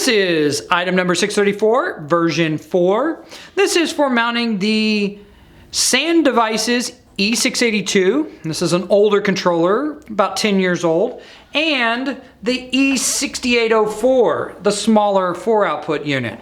This is item number 634, version 4. This is for mounting the SanDevices E682. This is an older controller, about 10 years old, and the E6804, the smaller 4-output unit.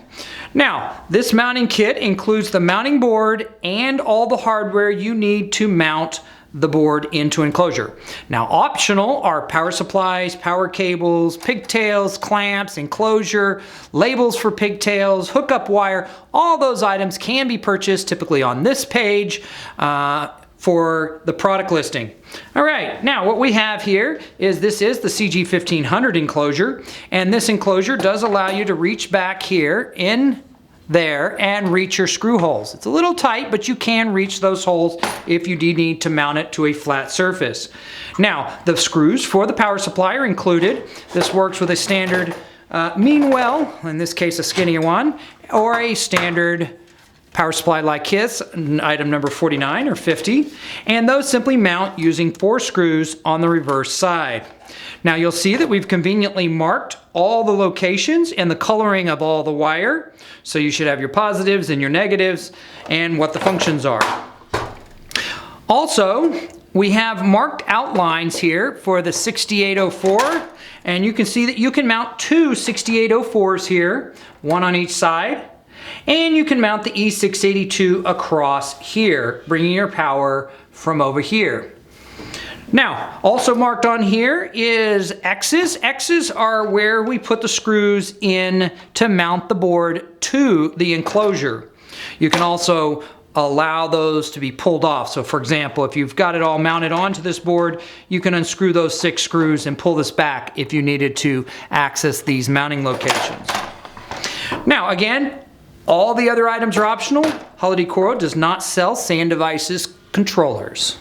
Now, this mounting kit includes the mounting board and all the hardware you need to mount the board into enclosure. Now, optional are power supplies, power cables, pigtails, clamps, enclosure, labels for pigtails, hookup wire. All those items can be purchased typically on this page for the product listing. All right, now what we have here is this is the CG-1500 enclosure, and this enclosure does allow you to reach back here in there and reach your screw holes. It's a little tight, but you can reach those holes if you do need to mount it to a flat surface. Now, the screws for the power supply are included. This works with a standard mean well, in this case a skinny one, or a standard power supply like this, item number 49 or 50, and those simply mount using 4 screws on the reverse side. Now you'll see that we've conveniently marked all the locations and the coloring of all the wire, so you should have your positives and your negatives and what the functions are. Also, we have marked outlines here for the 6804, and you can see that you can mount 2 6804s here, one on each side. And you can mount the E682 across here, bringing your power from over here. Now, also marked on here is X's. X's are where we put the screws in to mount the board to the enclosure. You can also allow those to be pulled off. So for example, if you've got it all mounted onto this board, you can unscrew those 6 screws and pull this back if you needed to access these mounting locations. Now again, all the other items are optional. Holiday Coro does not sell SanDevices controllers.